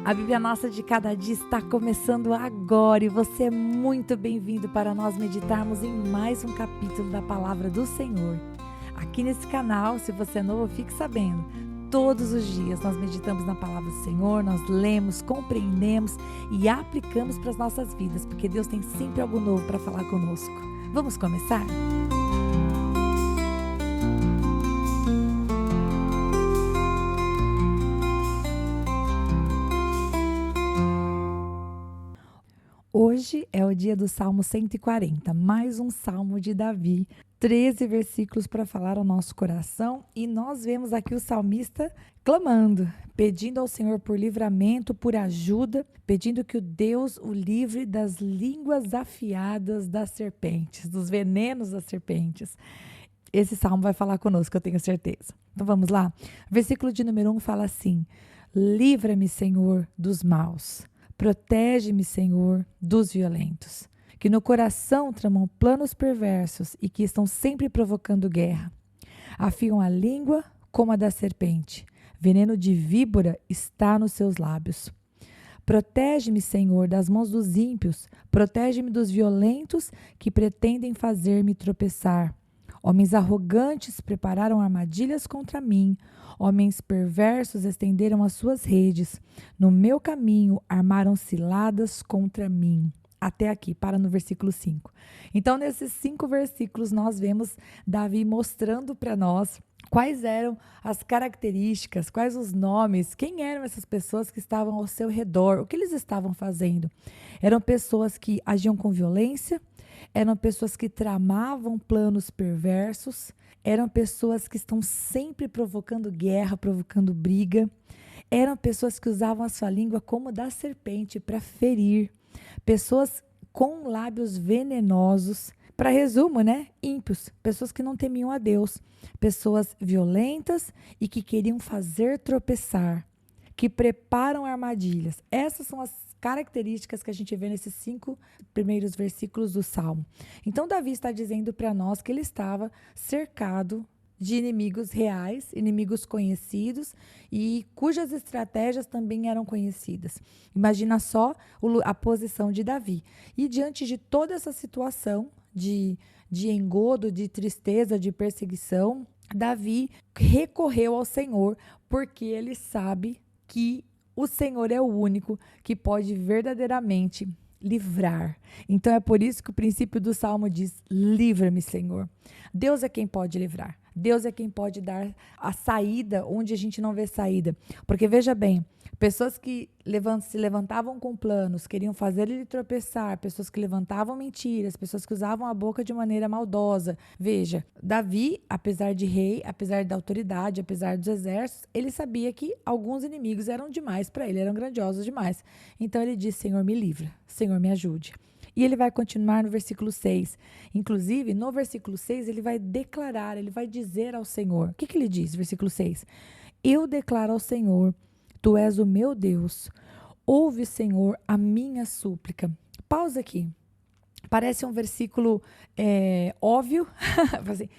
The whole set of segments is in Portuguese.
A Bíblia Nossa de Cada Dia está começando agora e você é muito bem-vindo para nós meditarmos em mais um capítulo da Palavra do Senhor. Aqui nesse canal, se você é novo, fique sabendo, todos os dias nós meditamos na Palavra do Senhor, nós lemos, compreendemos e aplicamos para as nossas vidas, porque Deus tem sempre algo novo para falar conosco. Vamos começar? Hoje é o dia do Salmo 140, mais um Salmo de Davi, 13 versículos para falar ao nosso coração, e nós vemos aqui o salmista clamando, pedindo ao Senhor por livramento, por ajuda, pedindo que o Deus o livre das línguas afiadas das serpentes, dos venenos das serpentes. Esse salmo vai falar conosco, eu tenho certeza. Então vamos lá? Versículo de número 1 fala assim: livra-me, Senhor, dos maus. Protege-me, Senhor, dos violentos, que no coração tramam planos perversos e que estão sempre provocando guerra. Afiam a língua como a da serpente. Veneno de víbora está nos seus lábios. Protege-me, Senhor, das mãos dos ímpios. Protege-me dos violentos que pretendem fazer-me tropeçar. Homens arrogantes prepararam armadilhas contra mim. Homens perversos estenderam as suas redes. No meu caminho armaram ciladas contra mim. Até aqui, para no versículo 5. Então, nesses 5 versículos, nós vemos Davi mostrando para nós quais eram as características, quais os nomes, quem eram essas pessoas que estavam ao seu redor, o que eles estavam fazendo. Eram pessoas que agiam com violência, eram pessoas que tramavam planos perversos, eram pessoas que estão sempre provocando guerra, provocando briga, eram pessoas que usavam a sua língua como da serpente para ferir, pessoas com lábios venenosos, para resumo, ímpios, pessoas que não temiam a Deus, pessoas violentas e que queriam fazer tropeçar, que preparam armadilhas. Essas são as características que a gente vê nesses 5 primeiros versículos do Salmo. Então, Davi está dizendo para nós que ele estava cercado de inimigos reais, inimigos conhecidos e cujas estratégias também eram conhecidas. Imagina só a posição de Davi. E diante de toda essa situação de engodo, de tristeza, de perseguição, Davi recorreu ao Senhor porque ele sabe que o Senhor é o único que pode verdadeiramente livrar. Então é por isso que o princípio do Salmo diz: livra-me, Senhor. Deus é quem pode livrar. Deus é quem pode dar a saída onde a gente não vê saída. Porque veja bem, pessoas que se levantavam com planos, queriam fazer ele tropeçar, pessoas que levantavam mentiras, pessoas que usavam a boca de maneira maldosa. Veja, Davi, apesar de rei, apesar da autoridade, apesar dos exércitos, ele sabia que alguns inimigos eram demais para ele, eram grandiosos demais. Então ele disse: Senhor, me livra, Senhor, me ajude. E ele vai continuar no versículo 6. Inclusive, no versículo 6, ele vai declarar, ele vai dizer ao Senhor. O que ele diz? Versículo 6. Eu declaro ao Senhor: Tu és o meu Deus. Ouve, Senhor, a minha súplica. Pausa aqui. Parece um versículo óbvio.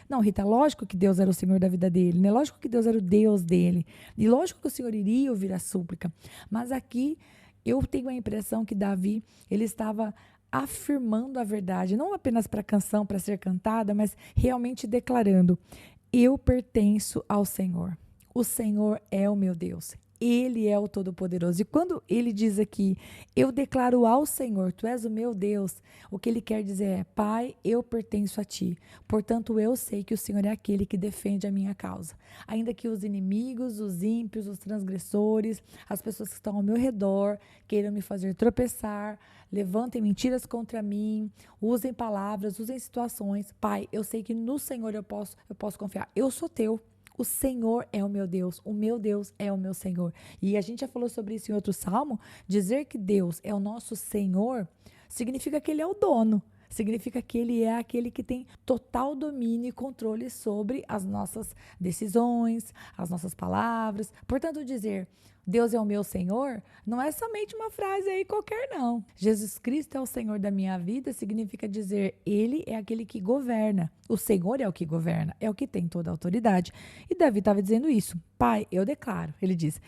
Não, Rita, lógico que Deus era o Senhor da vida dele, né? Lógico que Deus era o Deus dele. E lógico que o Senhor iria ouvir a súplica. Mas aqui eu tenho a impressão que Davi, ele estava afirmando a verdade, não apenas para a canção, para ser cantada, mas realmente declarando: eu pertenço ao Senhor. O Senhor é o meu Deus. Ele é o Todo-Poderoso. E quando ele diz aqui: eu declaro ao Senhor, tu és o meu Deus, o que ele quer dizer é: Pai, eu pertenço a ti. Portanto, eu sei que o Senhor é aquele que defende a minha causa. Ainda que os inimigos, os ímpios, os transgressores, as pessoas que estão ao meu redor queiram me fazer tropeçar, levantem mentiras contra mim, usem palavras, usem situações. Pai, eu sei que no Senhor eu posso confiar. Eu sou teu. O Senhor é o meu Deus é o meu Senhor. E a gente já falou sobre isso em outro salmo. Dizer que Deus é o nosso Senhor significa que Ele é o dono. Significa que Ele é aquele que tem total domínio e controle sobre as nossas decisões, as nossas palavras. Portanto, dizer Deus é o meu Senhor não é somente uma frase aí qualquer, não. Jesus Cristo é o Senhor da minha vida significa dizer Ele é aquele que governa. O Senhor é o que governa, é o que tem toda a autoridade. E Davi estava dizendo isso. Pai, eu declaro, ele diz,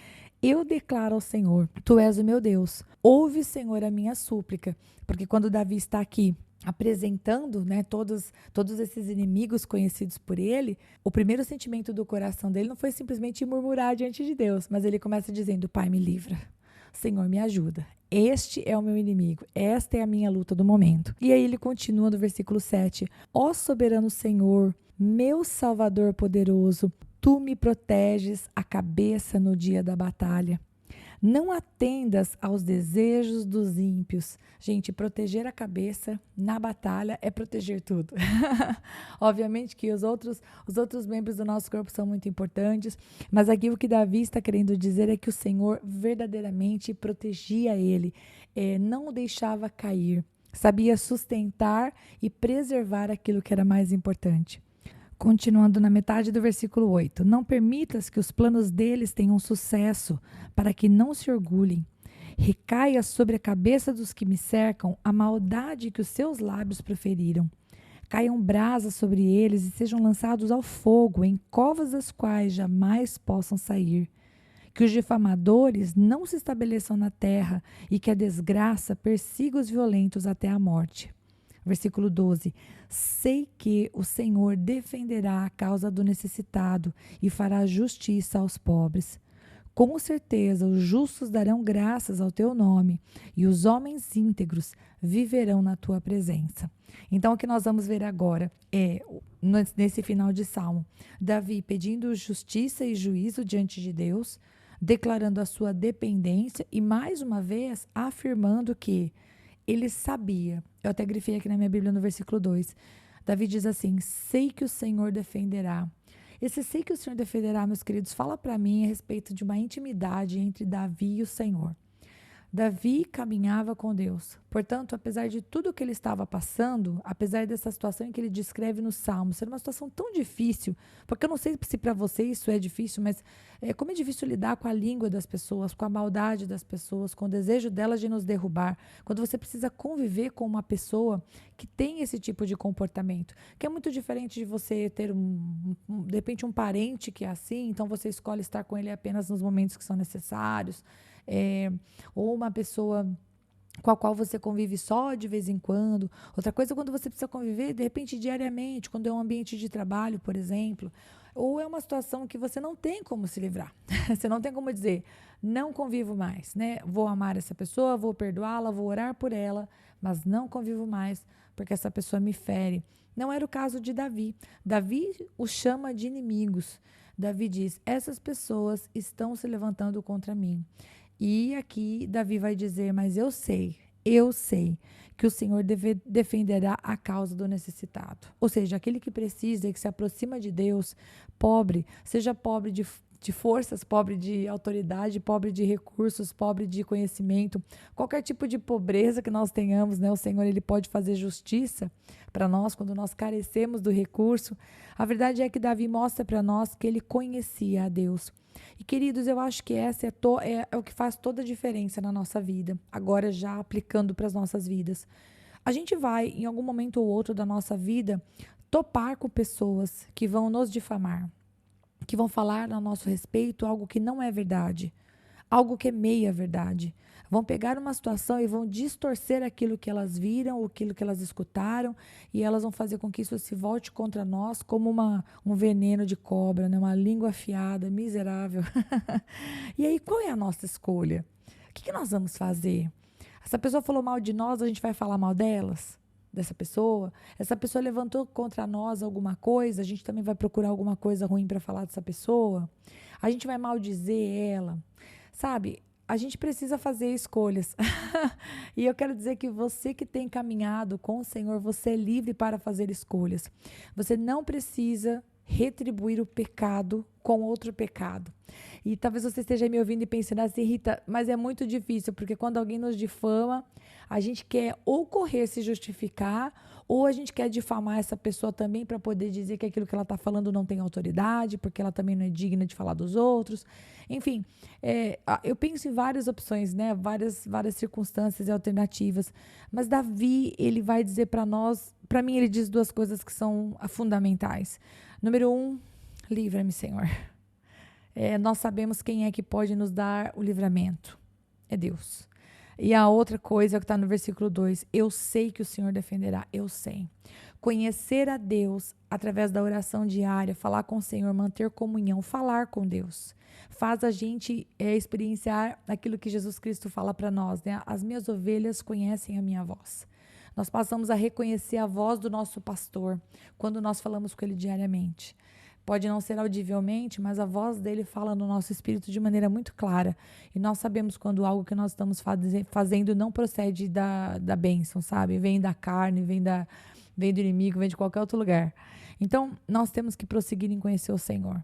Eu declaro ao Senhor, tu és o meu Deus. Ouve, Senhor, a minha súplica. Porque quando Davi está aqui apresentando, né, todos esses inimigos conhecidos por ele, o primeiro sentimento do coração dele não foi simplesmente murmurar diante de Deus, mas ele começa dizendo, Pai, me livra. Senhor, me ajuda. Este é o meu inimigo. Esta é a minha luta do momento. E aí ele continua no versículo 7. Ó soberano Senhor, meu Salvador poderoso, tu me proteges a cabeça no dia da batalha. Não atendas aos desejos dos ímpios. Gente, proteger a cabeça na batalha é proteger tudo. Obviamente que os outros membros do nosso corpo são muito importantes, mas aqui o que Davi está querendo dizer é que o Senhor verdadeiramente protegia ele, não o deixava cair, sabia sustentar e preservar aquilo que era mais importante. Continuando na metade do versículo 8. Não permitas que os planos deles tenham sucesso, para que não se orgulhem. Recaia sobre a cabeça dos que me cercam a maldade que os seus lábios proferiram. Caiam brasas sobre eles e sejam lançados ao fogo, em covas das quais jamais possam sair. Que os difamadores não se estabeleçam na terra e que a desgraça persiga os violentos até a morte. Versículo 12. Sei que o Senhor defenderá a causa do necessitado e fará justiça aos pobres. Com certeza os justos darão graças ao teu nome e os homens íntegros viverão na tua presença. Então o que nós vamos ver agora é, nesse final de Salmo, Davi pedindo justiça e juízo diante de Deus, declarando a sua dependência e mais uma vez afirmando que ele sabia, eu até grifei aqui na minha Bíblia no versículo 2, Davi diz assim, sei que o Senhor defenderá. Esse sei que o Senhor defenderá, meus queridos, fala para mim a respeito de uma intimidade entre Davi e o Senhor. Davi caminhava com Deus. Portanto, apesar de tudo que ele estava passando, apesar dessa situação em que ele descreve no Salmo, ser uma situação tão difícil, porque eu não sei se para você isso é difícil, mas como é difícil lidar com a língua das pessoas, com a maldade das pessoas, com o desejo delas de nos derrubar, quando você precisa conviver com uma pessoa que tem esse tipo de comportamento, que é muito diferente de você ter, de repente, um parente que é assim, então você escolhe estar com ele apenas nos momentos que são necessários, ou uma pessoa com a qual você convive só de vez em quando. Outra coisa é quando você precisa conviver, de repente, diariamente, quando é um ambiente de trabalho, por exemplo, ou é uma situação que você não tem como se livrar. Você não tem como dizer, não convivo mais, né? Vou amar essa pessoa, vou perdoá-la, vou orar por ela, mas não convivo mais porque essa pessoa me fere. Não era o caso de Davi. Davi os chama de inimigos. Davi diz, essas pessoas estão se levantando contra mim. E aqui Davi vai dizer, mas eu sei que o Senhor defenderá a causa do necessitado. Ou seja, aquele que precisa e que se aproxima de Deus, pobre, seja pobre de forças, pobre de autoridade, pobre de recursos, pobre de conhecimento, qualquer tipo de pobreza que nós tenhamos, né? O Senhor, ele pode fazer justiça para nós quando nós carecemos do recurso. A verdade é que Davi mostra para nós que ele conhecia a Deus. E, queridos, eu acho que essa é o que faz toda a diferença na nossa vida, agora já aplicando para as nossas vidas. A gente vai, em algum momento ou outro da nossa vida, topar com pessoas que vão nos difamar, que vão falar a nosso respeito algo que não é verdade, algo que é meia verdade. Vão pegar uma situação e vão distorcer aquilo que elas viram, aquilo que elas escutaram, e elas vão fazer com que isso se volte contra nós como um veneno de cobra, né? Uma língua afiada, miserável. E aí, qual é a nossa escolha? O que nós vamos fazer? Essa pessoa falou mal de nós, a gente vai falar mal dessa pessoa? Essa pessoa levantou contra nós alguma coisa, a gente também vai procurar alguma coisa ruim para falar dessa pessoa? A gente vai maldizer ela? Sabe, a gente precisa fazer escolhas. E eu quero dizer que você que tem caminhado com o Senhor, você é livre para fazer escolhas. Você não precisa retribuir o pecado com outro pecado. E talvez você esteja me ouvindo e pensando assim, Rita, mas é muito difícil, porque quando alguém nos difama, a gente quer ou correr se justificar, ou a gente quer difamar essa pessoa também para poder dizer que aquilo que ela está falando não tem autoridade, porque ela também não é digna de falar dos outros. Enfim, eu penso em várias opções, né? Várias circunstâncias e alternativas. Mas Davi, ele vai dizer para nós, para mim ele diz duas coisas que são fundamentais. Número 1, livra-me, Senhor. nós sabemos quem é que pode nos dar o livramento. É Deus. E a outra coisa que está no versículo 2, eu sei que o Senhor defenderá, eu sei. Conhecer a Deus através da oração diária, falar com o Senhor, manter comunhão, falar com Deus, faz a gente experienciar aquilo que Jesus Cristo fala para nós, né? As minhas ovelhas conhecem a minha voz. Nós passamos a reconhecer a voz do nosso pastor quando nós falamos com ele diariamente. Pode não ser audivelmente, mas a voz dele fala no nosso espírito de maneira muito clara. E nós sabemos quando algo que nós estamos fazendo não procede da bênção, sabe? Vem da carne, vem do inimigo, vem de qualquer outro lugar. Então, nós temos que prosseguir em conhecer o Senhor.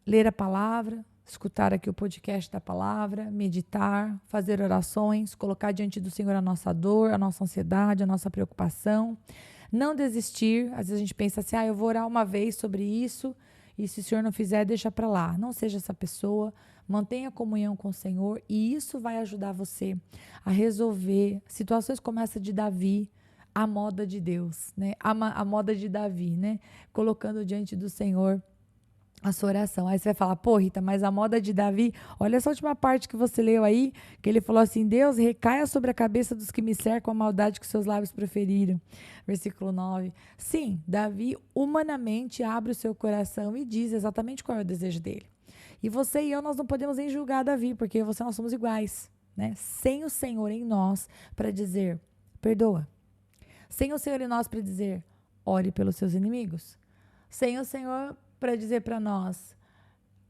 Ler a palavra, escutar aqui o podcast da palavra, meditar, fazer orações, colocar diante do Senhor a nossa dor, a nossa ansiedade, a nossa preocupação. Não desistir. Às vezes a gente pensa assim, eu vou orar uma vez sobre isso e se o Senhor não fizer, deixa para lá. Não seja essa pessoa. Mantenha comunhão com o Senhor e isso vai ajudar você a resolver situações como essa de Davi, a moda de Deus, né? A moda de Davi, né? Colocando diante do Senhor a sua oração. Aí você vai falar, pô, Rita, mas a moda de Davi, olha essa última parte que você leu aí, que ele falou assim, Deus recaia sobre a cabeça dos que me cercam a maldade que seus lábios proferiram. Versículo 9. Sim, Davi humanamente abre o seu coração e diz exatamente qual é o desejo dele. E você e eu, nós não podemos nem julgar Davi, porque nós somos iguais, né? Sem o Senhor em nós para dizer, perdoa. Sem o Senhor em nós para dizer, ore pelos seus inimigos. Sem o Senhor para dizer para nós,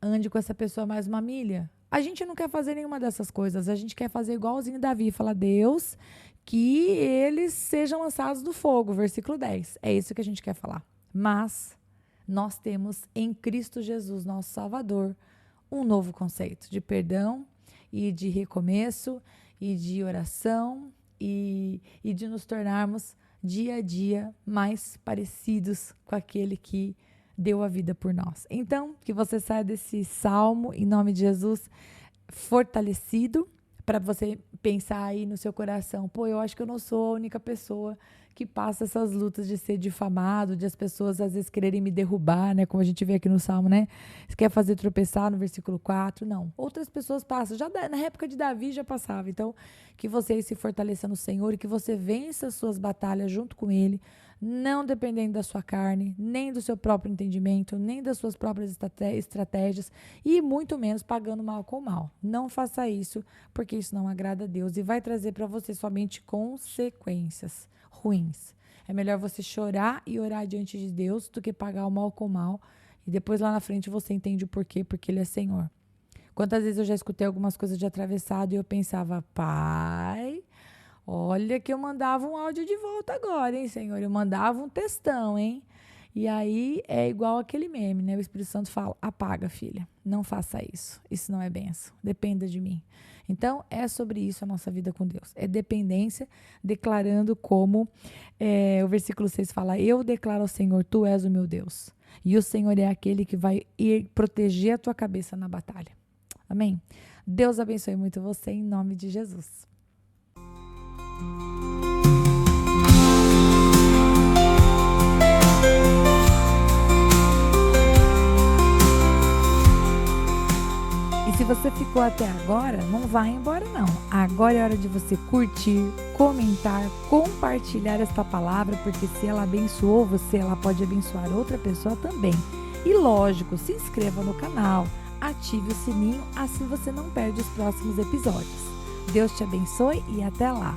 ande com essa pessoa mais uma milha. A gente não quer fazer nenhuma dessas coisas. A gente quer fazer igualzinho Davi. Falar, Deus, que eles sejam lançados no fogo. Versículo 10. É isso que a gente quer falar. Mas nós temos em Cristo Jesus, nosso Salvador, um novo conceito de perdão e de recomeço e de oração e de nos tornarmos dia a dia mais parecidos com aquele que deu a vida por nós. Então, que você saia desse salmo, em nome de Jesus, fortalecido, para você pensar aí no seu coração, pô, eu acho que eu não sou a única pessoa que passa essas lutas de ser difamado, de as pessoas às vezes quererem me derrubar, né, como a gente vê aqui no salmo, né, você quer fazer tropeçar no versículo 4, não, outras pessoas passam, já na época de Davi já passava, então, que você se fortaleça no Senhor e que você vença as suas batalhas junto com Ele, não dependendo da sua carne, nem do seu próprio entendimento, nem das suas próprias estratégias e muito menos pagando mal com mal. Não faça isso, porque isso não agrada a Deus e vai trazer para você somente consequências ruins. É melhor você chorar e orar diante de Deus do que pagar o mal com o mal e depois lá na frente você entende o porquê, porque Ele é Senhor. Quantas vezes eu já escutei algumas coisas de atravessado e eu pensava, Pai, olha que eu mandava um áudio de volta agora, hein, Senhor? Eu mandava um textão, hein? E aí é igual aquele meme, né? O Espírito Santo fala, apaga, filha, não faça isso. Isso não é bênção, dependa de mim. Então, é sobre isso a nossa vida com Deus. É dependência, declarando como o versículo 6 fala, eu declaro ao Senhor, tu és o meu Deus. E o Senhor é aquele que vai ir proteger a tua cabeça na batalha. Amém? Deus abençoe muito você, em nome de Jesus. E se você ficou até agora, não vai embora não. Agora é hora de você curtir, comentar, compartilhar esta palavra, porque se ela abençoou você, ela pode abençoar outra pessoa também. E lógico, se inscreva no canal, ative o sininho, assim você não perde os próximos episódios. Deus te abençoe e até lá!